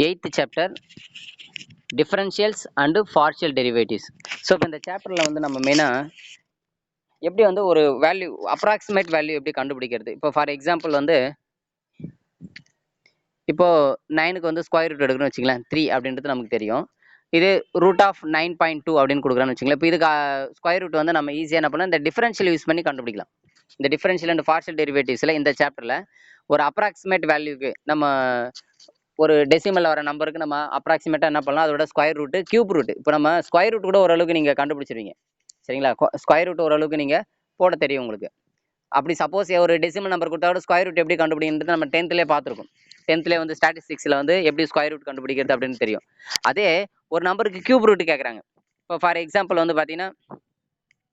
8th chapter differentials and partial derivatives. So இப்போ இந்த சாப்டரில் வந்து நம்ம மெயினாக எப்படி வந்து ஒரு வேல்யூ அப்ராக்சிமேட் வேல்யூ எப்படி கண்டுபிடிக்கிறது. இப்போ ஃபார் எக்ஸாம்பிள் வந்து இப்போ 9க்கு வந்து ஸ்கொயர் ரூட் எடுக்கணும்னு வச்சுக்கலாம் 3 அப்படின்றது நமக்கு தெரியும். இது ரூட் ஆஃப் 9.2 அப்படின்னு கொடுக்குறான்னு வச்சுக்கலாம். இப்போ இதுக்கு ஸ்கொயர் ரூட் வந்து நம்ம ஈஸியாக என்ன பண்ணலாம், இந்த டிஃபரன்ஷியல் யூஸ் பண்ணி கண்டுபிடிக்கலாம். இந்த டிஃபரன்ஷியல் அண்ட் பார்ஷியல் டெரிவேட்டிவ்ஸில் இந்த சாப்டரில் ஒரு அப்ராக்சிமேட் வேல்யூக்கு நம்ம ஒரு டெசிமல் வர நம்பருக்கு நம்ம அப்ராக்சிமேட்டாக என்ன பண்ணலாம், அதோட ஸ்கொயர் ரூட்டு கியூப் ரூட். இப்போ நம்ம ஸ்கொயர் ரூட் கூட ஓரளவுக்கு நீங்கள் கண்டுபிடிச்சிருவீங்க சரிங்களா. ஸ்கொயர் ரூட் ஓரளவுக்கு நீங்கள் போட தெரியும் உங்களுக்கு. அப்படி சப்போஸ் ஒரு டெசிமல் நம்பர் கொடுத்தா கூட ஸ்கொயர் ரூட் எப்படி கண்டுபிடிக்கிறது நம்ம 10th பார்த்துருக்கோம். 10th வந்து ஸ்டாட்டிஸ்டிக்ஸில் வந்து எப்படி ஸ்கொயர் ரூட் கண்டுபிடிக்கிறது அப்படின்னு தெரியும். அதே ஒரு நம்பருக்கு கியூப் ரூட் கேட்குறாங்க. இப்போ ஃபார் எக்ஸாம்பிள் வந்து பார்த்தீங்கன்னா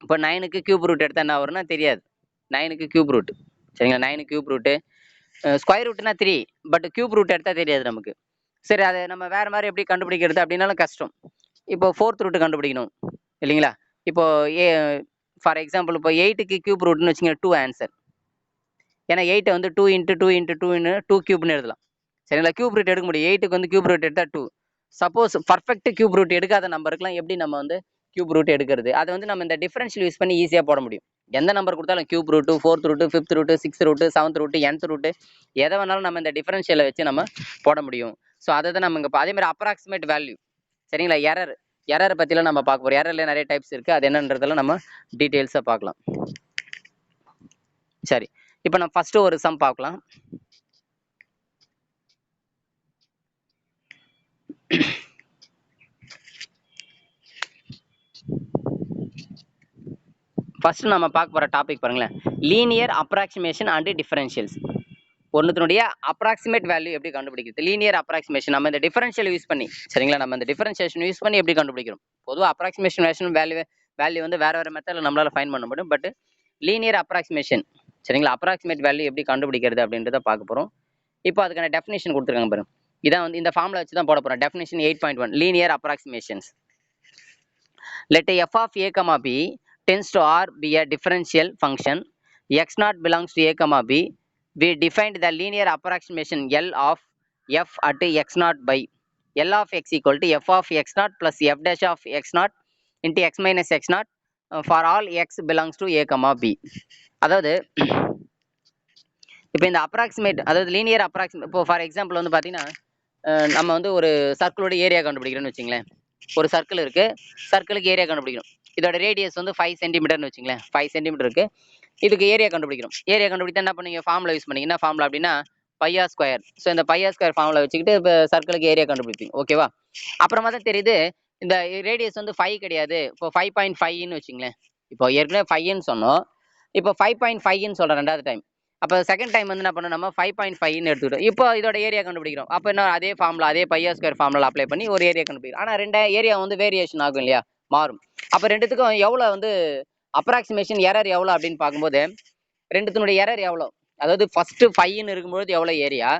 இப்போ 9க்கு கியூப் ரூட் எடுத்தால் என்ன வரும்னா தெரியாது. 9க்கு கியூப் ரூட் சரிங்களா. 9 கியூப் ரூட்டு ஸ்கொயர் ரூட்னா 3, பட் கியூப் ரூட் எடுத்தால் தெரியாது நமக்கு. சரி, அதை நம்ம வேறு மாதிரி எப்படி கண்டுபிடிக்கிறது அப்படின்னாலும் கஷ்டம். இப்போ 4th ரூட் கண்டுபிடிக்கணும் இல்லைங்களா. இப்போ ஃபார் எக்ஸாம்பிள் இப்போ 8க்கு கியூப் ரூட்னு வச்சுங்க 2 ஆன்சர். ஏன்னா 8 வந்து 2 × 2 × 2 2 கியூப்னு எழுதலாம் சரிங்களா. கியூப் ரூட் எடுக்க முடியும். 8க்கு வந்து கியூப் ரூட் எடுத்தால் 2. சப்போஸ் பர்ஃபெக்ட் கியூப் ரூட் எடுக்காத நம்பருக்குலாம் எப்படி நம்ம வந்து கியூப் ரூட் எடுக்கிறது, அதை வந்து நம்ம இந்த டிஃபரன்ஷியல் யூஸ் பண்ணி ஈஸியாக போட முடியும். எந்த நம்பர் கொடுத்தாலும் cube root, 4th root, 5th root, 6th root, 7th root, nth root, எதை வேணாலும் நம்ம இந்த டிஃபரன்ஷியலை வச்சு நம்ம போட முடியும். ஸோ அதை தான் நம்ம இங்கே அதே மாதிரி அப்ராக்சிமேட் வேல்யூ சரிங்களா. எரர் பற்றிலாம் நம்ம பார்க்க போகிறோம். எரரில் நிறைய டைப்ஸ் இருக்குது, அது என்னன்றதெல்லாம் நம்ம டீட்டெயில்ஸாக பார்க்கலாம். சரி, இப்போ நம்ம ஃபஸ்ட்டு ஒரு சம் பார்க்கலாம். ஃபர்ஸ்ட் நம்ம பார்க்க போகிற டாபிக் பாருங்களேன், லீனியர் அப்ராக்சிமேஷன் அண்ட் டிஃபரன்ஷியல்ஸ். ஒன்றுத்தினுடைய அப்ராக்சிமேட் வேல்யூ எப்படி கண்டுபிடிக்கிறது, லீனியர் அப்ராக்சிமேஷன் நம்ம இந்த டிஃபரன்ஷியல் யூஸ் பண்ணி சரிங்களா. நம்ம இந்த டிஃபரன்ஷியேஷன் யூஸ் பண்ணி எப்படி கண்டுபிடிக்கிறோம். பொதுவாக அப்ராக்சிமேஷன் வேல்யூ வந்து வேறு மெத்தடில் நம்மளால் ஃபைன் பண்ண முடியும். பட் லீனியர் அப்ராக்சிமேஷன் சரிங்களா, அப்ராக்சிமேட் வேல்யூ எப்படி கண்டுபிடிக்கிறது அப்படின்றத பார்க்க போகிறோம். இப்போ அதுக்கான டெஃபினேஷன் கொடுத்துருக்காங்க பாருங்க. இதான் வந்து இந்த ஃபார்முலா வச்சு தான் போட போகிறோம். Definition 8.1 linear approximations. Let f of a comma b tends to R be a differential function. X0 belongs to a comma b. We defined the linear approximation L of f at x0 by L of x equal to f of x0 plus f dash of x0 into x minus x0 for all x belongs to a comma b. அதாவது இப்போ இந்த approximate, அதாவது linear approximate, இப்போ for example வந்து பார்த்தீங்கன்னா நம்ம வந்து ஒரு சர்க்கிளோட ஏரியா கண்டுபிடிக்கிறோன்னு வச்சுங்களேன். ஒரு சர்க்கிள் இருக்குது, சர்க்கிளுக்கு ஏரியா கண்டுபிடிக்கணும். இதோட ரேடியஸ் வந்து 5 சென்டிமீட்டர்னு வச்சுங்களேன். 5 சென்டிமீட்டர் இருக்குது, இதுக்கு ஏரியா கண்டுபிடிக்கணும். ஏரியா கண்டுபிடித்தா என்ன பண்ணுவீங்க, ஃபார்முலா யூஸ் பண்ணீங்க. என்ன ஃபார்முலா அப்படின்னா பையா ஸ்கொயர். ஸோ இந்த பையா ஸ்கொயர் ஃபார்முலா வச்சுக்கிட்டு இப்போ சர்க்கிளுக்கு ஏரியா கண்டுபிடிப்பீங்க. ஓகேவா. அப்புறமா தான் தெரியுது இந்த ரேடியஸ் வந்து 5 கிடையாது, இப்போ 5.5ன்னு வச்சுங்களேன். இப்போ ஏற்கனவே 5ன்னு சொன்னோம், இப்போ 5.5ன்னு சொல்கிறேன் ரெண்டாவது டைம். அப்போ செகண்ட் டைம் வந்து என்ன பண்ணணும், நம்ம 5.5ன்னு எடுத்துக்கிட்டோம். இப்போ இதோட ஏரியா கண்டுபிடிக்கிறோம். அப்போ என்ன, அதே ஃபார்முலா, அதே பையா ஸ்கொயர் ஃபார்முலா அப்ளை பண்ணி ஒரு ஏரியா கண்டுபிடிக்கிறோம். ஆனால் ரெண்டு ஏரியா வந்து வேரியேஷன் ஆகும் இல்லையா, மாறும். அப்போ ரெண்டுத்துக்கும் எவ்வளோ வந்து அப்ராக்சிமேஷன் எரர் எவ்வளோ அப்படின்னு பார்க்கும்போது ரெண்டுத்தினுடைய எரர் எவ்வளோ, அதாவது ஃபஸ்ட்டு 5ன்னு இருக்கும்போது எவ்வளோ ஏரியா,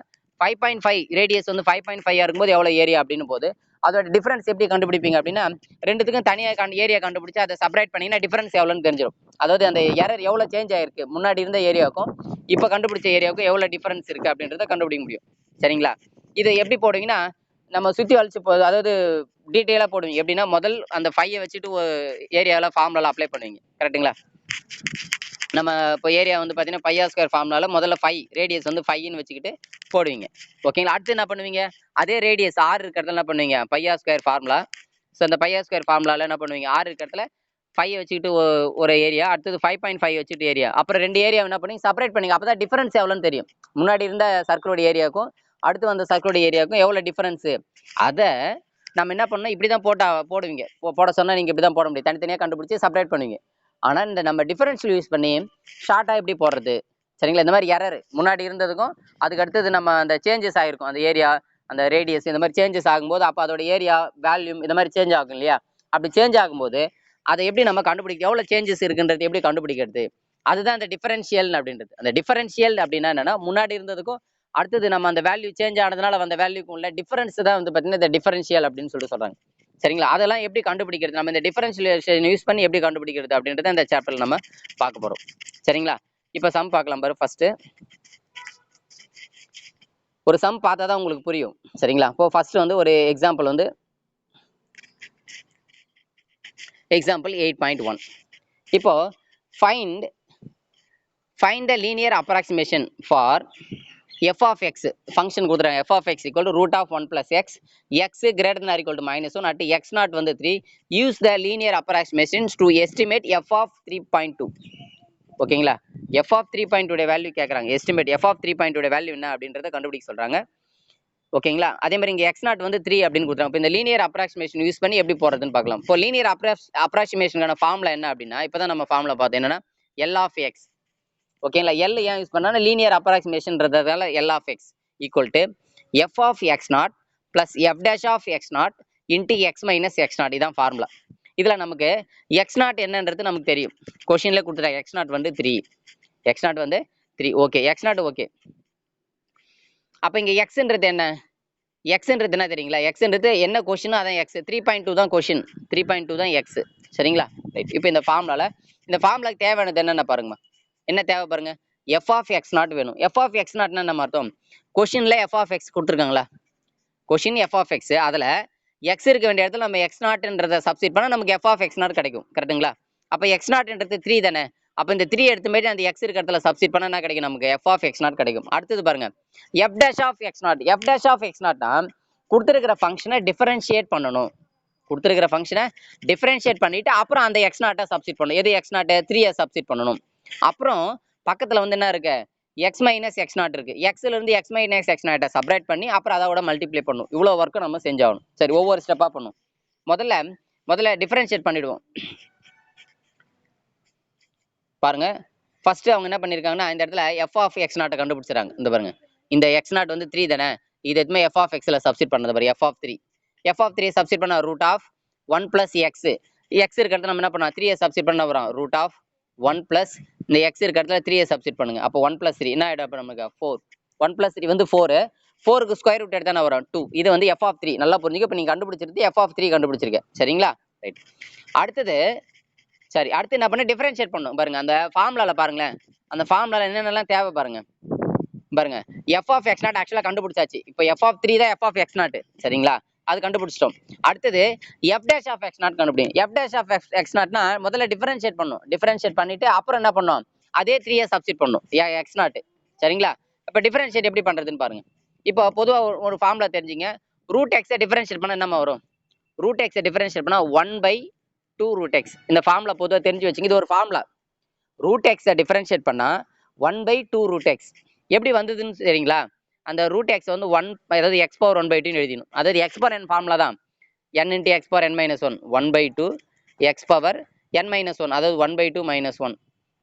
5.5 ரேடியஸ் வந்து 5.5 இருக்கும்போது எவ்வளோ ஏரியா அப்படின்னு போது அதோட டிஃபரன்ஸ் எப்படி கண்டுபிடிப்பீங்க அப்படின்னா ரெண்டுத்துக்கும் தனியாக ஏரியா கண்டுபிடிச்சு அதை செப்பரேட் பண்ணிங்கன்னா டிஃபரன்ஸ் எவ்வளோன்னு தெரிஞ்சிடும். அதாவது அந்த எரர் எவ்வளோ சேஞ்ச் ஆயிருக்கு, முன்னாடி இருந்த ஏரியாவுக்கும் இப்போ கண்டுபிடிச்ச ஏரியாவுக்கும் எவ்வளோ டிஃபரன்ஸ் இருக்குது அப்படின்றத கண்டுபிடிக்க முடியும் சரிங்களா. இதை எப்படி போடுவீங்கன்னா நம்ம சுற்றி வளைச்சு போகுது, அதாவது டீட்டெயிலாக போடுவீங்க. எப்படின்னா முதல் அந்த 5 வச்சுட்டு ஏரியாவில் ஃபார்முலா அப்ளை பண்ணுவீங்க கரெக்டுங்களா. நம்ம இப்போ ஏரியா வந்து பார்த்தீங்கன்னா பையா ஸ்கொயர் ஃபார்முலால முதல்ல 5 ரேடியஸ் வந்து 5ன்னு வச்சுக்கிட்டு போடுவீங்க ஓகேங்களா. அடுத்து என்ன பண்ணுவீங்க, அதே ரேடியஸ் 6 இருக்கிறதுல என்ன பண்ணுவீங்க, பையா ஸ்கொயர் ஃபார்முலா. ஸோ அந்த பையா ஸ்கொயர் ஃபார்முலாவில் என்ன பண்ணுவீங்க, 6 இருக்கிறதுல 5 வச்சுக்கிட்டு ஒரு ஏரியா, அடுத்தது 5.5 வச்சுட்டு ஏரியா, அப்புறம் ரெண்டு ஏரியா என்ன பண்ணி செப்பரேட் பண்ணிங்க. அப்போ தான் டிஃபரன்ஸ் எவ்வளோன்னு தெரியும். முன்னாடி இருந்த சர்க்கிளோட ஏரியாவுக்கும் அடுத்து வந்த சர்க்கிளோட ஏரியாவுக்கும் எவ்வளோ டிஃபரன்ஸு, அதை நம்ம என்ன பண்ணணும், இப்படி தான் போடுவீங்க. போட சொன்னால் நீங்கள் இப்படி தான் போட முடியும், தனித்தனியாக கண்டுபிடிச்சி செப்பரேட் பண்ணுவீங்க. ஆனால் இந்த நம்ம டிஃபரன்ஷியல் யூஸ் பண்ணி ஷார்ட்டாக எப்படி போடுறது சரிங்களா. இந்த மாதிரி எரர் முன்னாடி இருந்ததுக்கும் அதுக்கு அடுத்தது நம்ம அந்த சேஞ்சஸ் ஆகிருக்கும், அந்த ஏரியா அந்த ரேடியஸ் இந்த மாதிரி சேஞ்சஸ் ஆகும்போது அப்போ அதோட ஏரியா வேல்யூம் இந்த மாதிரி சேஞ்ச் ஆகும் இல்லையா. அப்படி சேஞ்ச் ஆகும்போது அதை எப்படி நம்ம கண்டுபிடிக்க, எவ்வளோ சேஞ்சஸ் இருக்குன்றது எப்படி கண்டுபிடிக்கிறது, அதுதான் அந்த டிஃபரன்ஷியல் அப்படின்றது. அந்த டிஃபரன்ஷியல் அப்படின்னா என்னன்னா முன்னாடி இருந்ததுக்கும் அடுத்தது நம்ம அந்த வேல்யூ சேஞ்ச் ஆனதுனால அந்த வேல்யூக்கும் உள்ள டிஃபரன்ஸ் தான் வந்து பார்த்தீங்கன்னா இந்த டிஃபரன்ஷியல் அப்படின்னு சொல்லிட்டு சொல்கிறாங்க சரிங்களா. அதெல்லாம் எப்படி கண்டுபிடிக்கிறது, நம்ம இந்த டிஃபரன்ஷியேஷன் யூஸ் பண்ணி எப்படி கண்டுபிடிக்கிறது அப்படின்றத இந்த சாப்டர்ல நம்ம பார்க்க போறோம் சரிங்களா. இப்போ சம் பார்க்கலாம் பாரு. ஃபர்ஸ்ட் ஒரு சம் பார்த்தா தான் உங்களுக்கு புரியும். சரிங்களா? இப்போ ஃபர்ஸ்ட் வந்து ஒரு எக்ஸாம்பிள் வந்து எக்ஸாம்பிள் 8.1. இப்போ find the linear approximation for f of x function கொடுத்துறாங்க. f of x equal to root of 1 plus x greater than or equal to -1 at x naught வந்து 3. Use the linear approximations to estimate f of 3.2. ஓகேங்களா? f of 3.2 உடைய value கேட்குறாங்க. Estimate f of 3.2 உடைய value என்ன அப்படின்றத கண்டுபிடிக்க சொல்றாங்க. ஓகேங்களா? அதே மாதிரி இங்கே x நாட் வந்து 3 அப்படின்னு கொடுத்துறாங்க. இப்போ இந்த லீனியர் அப்ராக்சிமேஷன் யூஸ் பண்ணி எப்படி போறதுன்னு பார்க்கலாம். இப்போ லீனியர் அப்ராக்சிமேஷனுக்கான ஃபார்முலா என்ன அப்படின்னா, இப்போதான் நம்ம ஃபார்முலா பார்த்தோம். என்னன்னா L of x. ஓகேங்களா? L ஏன் யூஸ் பண்ணா லீனியர் அப்ராக்சிமேஷன்றதால L of x equal to f of x naught plus f dash of x நாட் into x minus x naught. இதான் ஃபார்முலா. இதுல நமக்கு x நாட் என்னன்றது நமக்கு தெரியும். கொஸ்டின்ல கொடுத்துட்டாங்க x நாட் வந்து 3. x நாட் வந்து 3. Okay, x not okay. அப்ப இங்க xன்றது என்ன? xன்றது என்ன தெரியுங்களா? xன்றது என்ன கொஸ்டின் அதான் x. 3.2 தான் கொஸ்டின். 3.2 தான் x. சரிங்களா? ரைட். இப்போ இந்த ஃபார்முலாக்கு தேவையானது என்னென்ன பாருங்கம்மா. என்ன தேவை பாருங்க. f of x நாட் வேணும். f of x நாட்னா நம்ம அர்த்தம், கொஸ்டின்ல f of x கொடுத்துருக்காங்களா? கொஸ்டின் f of x, அதுல x இருக்க வேண்டிய இடத்துல நம்ம x நாட்ன்றதை சப்ஸ்டிட் பண்ணா நமக்கு f of x நாட் கிடைக்கும். கரெக்ட்டுங்களா? அப்ப x நாட்ன்றது 3 தானே. அப்ப இந்த 3 எடுத்து போயிட்டு அந்த x இருக்க இடத்துல சப்ஸ்டிட் பண்ணா என்ன கிடைக்கும்? நமக்கு f of x நாட் கிடைக்கும். அடுத்தது பாருங்க, f dash of x not. f dash of x நாட்னா கொடுத்துருக்கிற ஃபங்க்ஷனை டிஃபரன்ஷியேட் பண்ணணும். கொடுத்துருக்கிற ஃபங்க்ஷனை டிஃபரன்ஷியேட் பண்ணிட்டு அப்புறம் அந்த x நாட்டை சப்ஸ்டிட் பண்ணணும். எது x நாட்? 3 சப்ஸ்டிட் பண்ணணும். அப்புறம் பக்கத்துல வந்து என்ன இருக்கு? x மைனஸ் x நாட் இருக்கு. xல இருந்து x மைனஸ் x நாட்டை செப்பரேட் பண்ணி அப்புறம் அதோட மல்டிப்ளை பண்ணும். இவ்வளவு ஒர்க்கும் நம்ம செஞ்சாகணும். சரி, ஒவ்வொரு ஸ்டெப்பா பண்ணும். முதல்ல டிஃபரன்ஷியேட் பண்ணிடுவோம். பாருங்க, ஃபர்ஸ்ட் அவங்க என்ன பண்ணிருக்காங்கன்னா, இந்த இடத்துல f of x நாட்டை கண்டுபிடிச்சாங்க. இந்த பாருங்க, இந்த x நாட் வந்து 3 தானே. இது எதுவுமே f of xல சப்ஸ்டிட் பண்ணது பாரு. f of 3 சப்ஸ்டிட் பண்ணா root of 1 plus x. x இருக்கிறது நம்ம என்ன பண்ணலாம்? 3 சப்ஸ்டிட் பண்ண வரோம். ரூட் ஆஃப் 1 பிளஸ் இந்த x இருக்க இடத்துல 3 சப்ஸ்டிட் பண்ணுங்க. அப்போ 1 பிளஸ் 3 என்ன ஆயிடும்? அப்போ நமக்கு 4. 1 பிளஸ் 3 வந்து 4. 4க்கு ஸ்கொயர் ரூட் எடுத்தா வரும் 2. இது வந்து f of 3. நல்லா புரிஞ்சுக்க. இப்போ நீங்க கண்டுபிடிச்சிருக்கு f of 3 கண்டுபிடிச்சிருக்கேன். சரிங்களா? ரைட். அடுத்து என்ன பண்ண? டிஃபரன்ஷியேட் பண்ணும். பாருங்க, அந்த ஃபார்முலால பாருங்களேன். அந்த ஃபார்முலால என்னென்னலாம் தேவை பாருங்க. பாருங்க, f of x நாட் ஆக்சுவலா கண்டுபிடிச்சாச்சு. இப்போ f of 3 தான் f of x நாட். சரிங்களா? அது கண்டுபிடிச்சிட்டோம். அடுத்தது f dash of x not கண்டுபிடிங்க. f dash of x நாட்னா முதல்ல டிஃபரன்ஷியேட் பண்ணும். டிஃபரன்ஷியேட் பண்ணிட்டு அப்புறம் என்ன பண்ணும்? அதே 3 சப்ஸ்டிட் பண்ணும் x நாட். சரிங்களா? இப்போ டிஃபரன்ஷியேட் எப்படி பண்றதுன்னு பாருங்க. இப்போ பொதுவா ஒரு ஃபார்முலா தெரிஞ்சுங்க. ரூட் x டிஃபரன்ஷியேட் பண்ணா என்ன வரும்? ரூட் x டிஃபரன்ஷியேட் பண்ணா 1/2 ரூட் x. இந்த ஃபார்முலா பொதுவா தெரிஞ்சு வச்சுங்க. இது ஒரு ஃபார்முலா. ரூட் x டிஃபரன்ஷியேட் பண்ணா 1/2 ரூட் x. எப்படி வந்ததுன்னு தெரியுங்களா? அந்த ரூட் x வந்து 1, அதாவது x பவர் 1/2 எழுதிடும். அதாவது x பவர் n ஃபார்முலா தான். n into x power n minus 1 1/2 x power n minus 1, அதாவது 1/2 minus 1.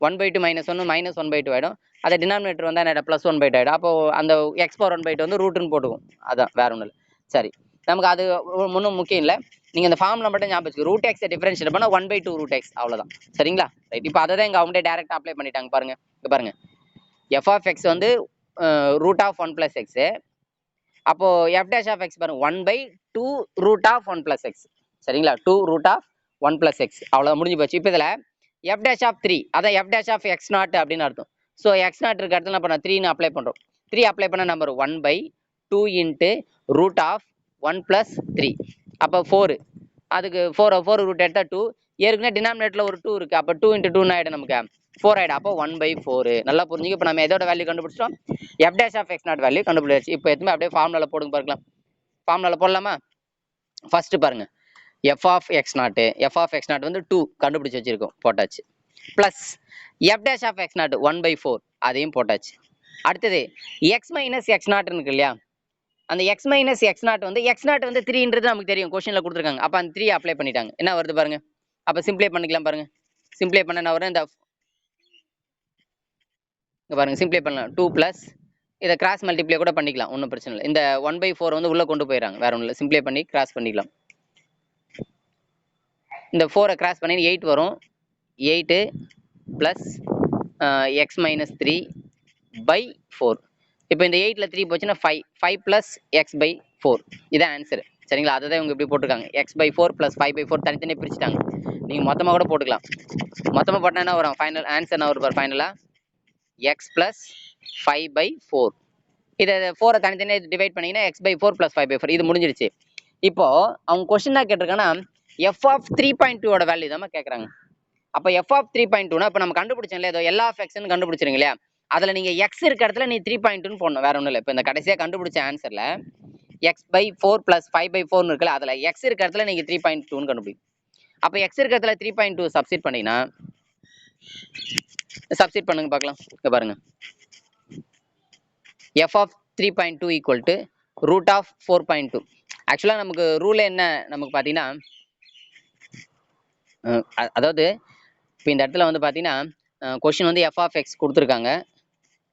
1/2 minus 1 minus 1/2 ஆயிடும். அதை டினாமினேட்டர் வந்து என்ன பிளஸ் 1/2 ஆயிடும். அப்போ அந்த x பவர் 1/2 வந்து ரூட்னு போட்டுக்கும். அதான், வேற ஒன்றும் இல்லை. சரி, நமக்கு அது ஒன்றும் முக்கியம் இல்லை. நீங்க இந்த ஃபார்முலா மட்டும் ஞாபகம் வச்சுக்கோ. ரூட் x டிஃபரன்ஷியேட் பண்ணா 1/2 ரூட் x, அவ்வளவுதான். சரிங்களா? ரைட். இப்போ அதை தான் இங்க அவங்களே டைரக்டா அப்ளை பண்ணிட்டாங்க. பாருங்க, இங்க பாருங்க, f of x வந்து ரூட் ஆஃப் 1 பிளஸ் எக்ஸ். அப்போ f dash of x பாருங்க, 1/2 ரூட் ஆஃப் 1 பிளஸ் எக்ஸ். சரிங்களா? 2 ரூட் ஆஃப் 1 பிளஸ் எக்ஸ். அவ்வளவு முடிஞ்சு போச்சு. இப்போ இதுல f dash of 3, அதான் f dash of x not அப்படின்னு அர்த்தம். ஸோ x நாட் இருக்க இடத்துல என்ன பண்ண? 3 அப்ளை பண்றோம். 3 அப்ளை பண்ண number 1/2 into root of 1 plus 3. அப்போ 4. அதுக்கு 4 ரூட் எடுத்தா 2. ஏற்கனவே டினாமினேட்டர்ல ஒரு 2 இருக்கு. அப்போ 2 into 2 ஆயிடும் நமக்கு 4 ஆயிடும். அப்போ 1/4. நல்லா புரிஞ்சுக்க. இப்போ நம்ம எதோட வேல்யூ கண்டுபிடிச்சிட்டோம்? f dash of x not value கண்டுபிடிச்சாச்சு. இப்போ எதுவுமே அப்படியே ஃபார்முலால போடுங்க பார்க்கலாம். ஃபார்முலால போடலாமா? ஃபர்ஸ்ட் பாருங்க, f of x நாட் வந்து 2 கண்டுபிடிச்சு வச்சிருக்கோம், போட்டாச்சு. Plus f dash of x not 1/4, அதையும் போட்டாச்சு. அடுத்தது x மைனஸ் x நாட் இருக்கு இல்லையா? அந்த x மைனஸ் x நாட் வந்து 3ன்றது நமக்கு தெரியும், கொஸ்டின்ல கொடுத்துருக்காங்க. அப்போ அந்த 3 அப்ளை பண்ணிட்டாங்க. என்ன வருது பாருங்க. அப்போ சிம்ப்ளை பண்ணிக்கலாம். பாருங்க, சிம்ப்ளை பண்ண என்ன வரும்? இந்த பாருங்க, சிம்ப்ளை பண்ணலாம். 2 பிளஸ் இதை கிராஸ் மல்டிப்ளை கூட பண்ணிக்கலாம், ஒன்றும் பிரச்சனை இல்லை. இந்த 1/4 வந்து உள்ள கொண்டு போயிடறாங்க, வேற ஒன்றும் இல்லை. சிம்ப்ளை பண்ணி கிராஸ் பண்ணிக்கலாம். இந்த 4 கிராஸ் பண்ணி 8 வரும். 8 பிளஸ் x மைனஸ் 3/4. இப்போ இந்த 8ல 3 போச்சுன்னா 5 பிளஸ் x/4. இதான் ஆன்சர். சரிங்களா? அதை தான் இவங்க இப்படி போட்டிருக்காங்க. x/4 பிளஸ் 5/4 தனித்தனியாக பிரிச்சுட்டாங்க. நீங்கள் மொத்தமாக கூட போட்டுக்கலாம். மொத்தமாக போட்டால் என்ன வரும்? ஃபைனல் ஆன்சர் என்ன வரும்? ஃபைனலாக x பிளஸ் 5/4. இதை 4 தனித்தனியாக டிவைட் பண்ணீங்கன்னா x/4 + 5/4 இது முடிஞ்சிருச்சு. இப்போ அவங்க கொஸ்டின் என்ன கேட்டிருக்காங்கன்னா f ஆஃப் 3.2 வேல்யூ தான் கேட்குறாங்க. அப்போ f ஆஃப் 3.2னா இப்போ நம்ம கண்டுபிடிச்சோம் இல்லையா, L ஆஃப் எக்ஸ்ன்னு கண்டுபிடிச்சிருங்க இல்லையா, அதில் நீங்கள் எக்ஸ் இருக்க இடத்துல நீ 3.2ன்னு போடணும், வேற ஒன்றும் இல்லை. இப்போ இந்த கடைசியாக கண்டுபிடிச்ச ஆன்சரில் x/4 + 5/4 இருக்குல்ல, அதில் எக்ஸ் இருக்க இடத்துல நீங்கள் 3.2ன்னு கண்டுபிடிக்கும். அப்போ எக்ஸ் இருக்க இடத்துல 3.2 சப்ஸ்டிட் பண்ணீங்கன்னா சப்ஸ்டிட் பண்ணுங்க பார்க்கலாம். இங்கே பாருங்க, f of 3.2 equal to root of 4.2. ஆக்சுவலாக நமக்கு ரூல் என்ன நமக்கு பார்த்தீங்கன்னா, அதாவது இப்போ இந்த இடத்துல வந்து பார்த்தீங்கன்னா கொஷின் வந்து எஃப் ஆஃப் எக்ஸ் கொடுத்துருக்காங்க.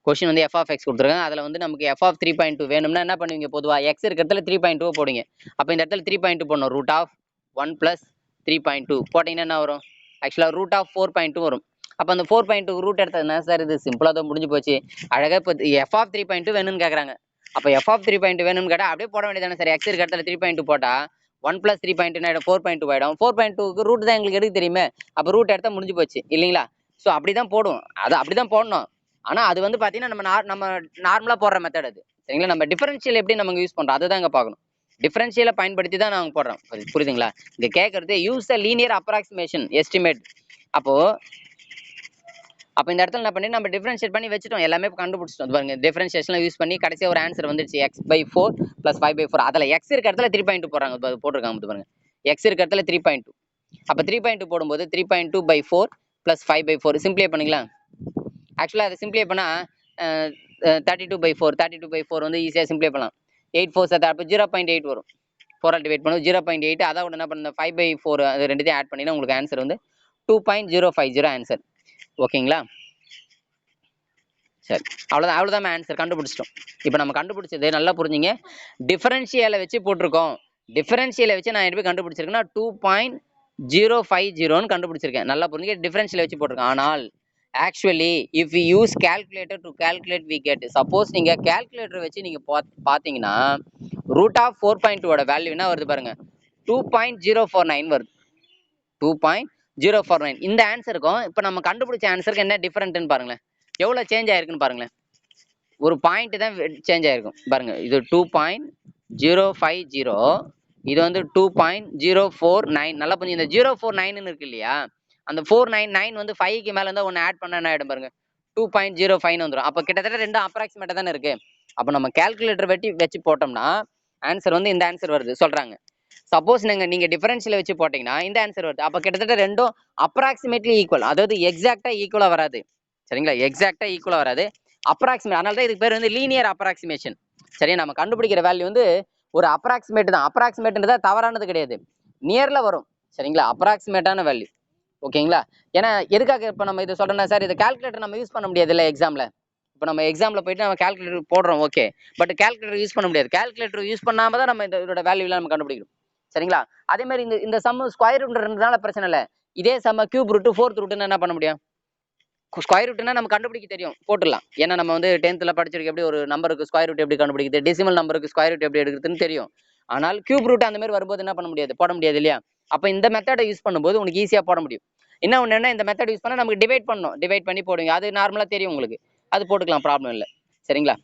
கொஷின் வந்து எஃப் ஆஃப் எக்ஸ் கொடுத்துருக்காங்க. அதில் வந்து நமக்கு எஃப் ஆஃப் 3.2 வேணும்னா என்ன பண்ணுவீங்க, பொதுவாக எக்ஸ் இருக்கிற இடத்துல 3.2 போடுங்க. அப்போ இந்த இடத்துல 3.2 போடணும். ரூட் ஆஃப் 1 + 3.2 போட்டிங்கன்னா என்ன வரும், ஆக்சுவலாக ரூட் ஆஃப் 4.2 வரும். அப்போ அந்த 4.2 ரூட் எடுத்ததுனா சார் இது சிம்பிளாக தான் முடிஞ்சு போச்சு. அழகாக இப்போ எஃப் ஆஃப் 3.2 வேணும்னு கேட்குறாங்க. அப்போ எஃப் ஆஃப் 3.2 வேணும்னு கேட்டால் அப்படியே போட வேண்டியதானே சார். எக்ஸ் இருக்க இடத்துல 3.2 போட்டால் 1 + 3.2 ஆகிடும், 4.2 ஆகிடும். 4.2க்கு ரூட் தான் எங்களுக்கு எடுக்க தெரியுமே, அப்போ ரூட் எடுத்தால் முடிஞ்சு போச்சு இல்லைங்களா. ஸோ அப்படி தான் போடுவோம், அது அப்படி தான் போடணும். ஆனால் அது வந்து பார்த்தீங்கன்னா நம்ம நார்மலாக போடுற மெத்தட் அது, சரிங்களா. நம்ம டிஃபரன்ஷியல் எப்படி நமக்கு யூஸ் பண்ணுறோம் அதை தான் இங்கே பார்க்கணும். டிஃபரன்ஷியலை பயன்படுத்தி தான் நாங்கள் போடுறோம், புரியுதுங்களா. இங்கே கேட்குறது யூஸ் அ லீனியர் அப்ராக்சிமேஷன் எஸ்டிமேட். அப்போ இந்த இடத்துல என்ன பண்ணி நம்ம டிஃபரன்ஷியேட் பண்ணி வச்சுட்டோம், எல்லாமே கண்டுபிடிச்சிட்டோம். பாருங்க டிஃபரன்ஷியேஷன் யூஸ் பண்ணி கடைசியாக ஒரு ஆன்சர் வந்துருச்சு, x/4 + 5/4. அதில் எக்ஸ் இருக்க இடத்துல 3.2 போடுறாங்க, போட்டிருக்காங்க பாருங்க. எக்ஸ் இருக்க இடத்துல 3.2. அப்போ 3.2 போடும்போது 3.2/4 + 5/4 சிம்பிளை பண்ணிக்கலாம். ஆக்சுவலாக அதை சிம்பிளை பண்ணால் 32/4 32/4 வந்து ஈஸியாக சிம்பிளை பண்ணலாம். 8 4 7 அப்போ 0.8 வரும். 4 டிவைட் பண்ணுவோம் 0.8. அதோட என்ன பண்ண 5/4 அது ரெண்டுத்தையும் ஆட் பண்ணினா உங்களுக்கு ஆன்சர் வந்து 2.050 ஆன்சர். ஓகேங்களா. சரி, அவ்வளோதான் ஆன்சர் கண்டுபிடிச்சிட்டோம். இப்போ நம்ம கண்டுபிடிச்சது நல்லா புரிஞ்சுங்க, டிஃபரன்ஷியலை வச்சு போட்டிருக்கோம். டிஃபரன்ஷியலை வச்சு நான் எப்படி கண்டுபிடிச்சிருக்கேன்னா 2.050ன்னு கண்டுபிடிச்சிருக்கேன். நல்லா புரிஞ்சுங்க, டிஃபரன்ஷியலை வச்சு போட்டிருக்கேன். ஆனால் actually if you use calculator to calculate we get. Suppose நீங்கள் கால்குலேட்டர் வச்சு நீங்கள் பார்த்தீங்கன்னா ரூட் ஆஃப் 4.2 வேல்யூ என்ன வருது பாருங்க, 2.049 வருது. 2.049. இந்த ஆன்சருக்கும் இப்போ நம்ம கண்டுபிடிச்ச ஆன்சருக்கு என்ன டிஃபரெண்ட்னு பாருங்களேன், எவ்வளோ சேஞ்ச் ஆயிருக்குன்னு பாருங்களேன். ஒரு பாயிண்ட் தான் சேஞ்ச் ஆயிருக்கும் பாருங்க. இது 2.050, இது வந்து 2.049. நல்லா கொஞ்சம் இந்த 049 இருக்கு இல்லையா, அந்த 499 வந்து 5க்கு மேலே இருந்தால் ஒன்று ஆட் பண்ண என்ன ஆகிடும் பாருங்க, 2.05 வந்துடும். அப்போ கிட்டத்தட்ட ரெண்டும் அப்ராக்சிமேட்டாக தானே இருக்கு. அப்போ நம்ம கால்குலேட்டர் வச்சு போட்டோம்னா ஆன்சர் வந்து இந்த ஆன்சர் வருது சொல்றாங்க. சப்போஸ் நீங்கள் டிஃபரன்ஷியல் வச்சு போட்டீங்கன்னா இந்த ஆன்சர் வருது. அப்போ கிட்டத்தட்ட ரெண்டும் அப்ராக்சிமேட்லி ஈக்குவல், அதாவது எக்ஸாக்டா ஈக்குவலாக வராது, சரிங்களா. எக்ஸாக்டா ஈக்குவலாக வராது, அப்ராக்சிமேட். அதனால தான் இதுக்கு பேர் வந்து லீனியர் அப்ராக்சிமேஷன். சரியா, நம்ம கண்டுபிடிக்கிற வேல்யூ வந்து ஒரு அப்ராக்சிமேட் தான். அப்ராக்சிமேட்ன்றதா தவறானது கிடையாது, நியர்ல வரும், சரிங்களா. அப்ராக்சிமேட்டான வேல்யூ, ஓகேங்களா. ஏன்னா எதுக்காக இப்போ நம்ம இதை சொல்றோம்னா சார், இது கால்குலேட்டர் நம்ம யூஸ் பண்ண முடியாது இல்லை எக்ஸாம்ல. இப்போ நம்ம எக்ஸாம்ல போயிட்டு நம்ம கால்குலேட்டர் போடுறோம், ஓகே, பட் கால்குலேட்டர் யூஸ் பண்ண முடியாது. கால்குலேட்டர் யூஸ் பண்ணாம தான் நம்ம இதோட வேல்யூலாம் நம்ம கண்டுபிடிக்கணும், சரிங்களா. அதே மாதிரி இந்த சம் ஸ்கொயர் ரூட்ன்றதுனால பிரச்சனை இல்லை. இதே சம் கியூப் ரூட் 4th ரூட்னு என்ன பண்ண முடியும், ஸ்கொயர் ரூட்னா நம்ம கண்டுபிடிக்க தெரியும், போட்டுடலாம். ஏன்னா நம்ம வந்து 10th படிச்சிருக்க எப்படி ஒரு நம்பருக்கு ஸ்கொயர் ரூட் எப்படி கண்டுபிடிக்கிறது, டெசிமல் நம்பருக்கு ஸ்கொயர் ரூட் எப்படி எடுக்கிறதுன்னு தெரியும். ஆனால் கியூப் ரூட் அந்த மாதிரி வரும்போது என்ன பண்ண முடியாது, போட முடியாது இல்லையா. அப்போ இந்த மெத்தடை யூஸ் பண்ணும்போது உனக்கு ஈஸியாக போட முடியும். என்ன ஒன்று, இந்த மெத்தட் யூஸ் பண்ணால் நமக்கு டிவைட் பண்ணணும், டிவைட் பண்ணி போடுங்க, அது நார்மலாக தெரியும் உங்களுக்கு, அது போட்டுக்கலாம், ப்ராப்ளம் இல்லை, சரிங்களா.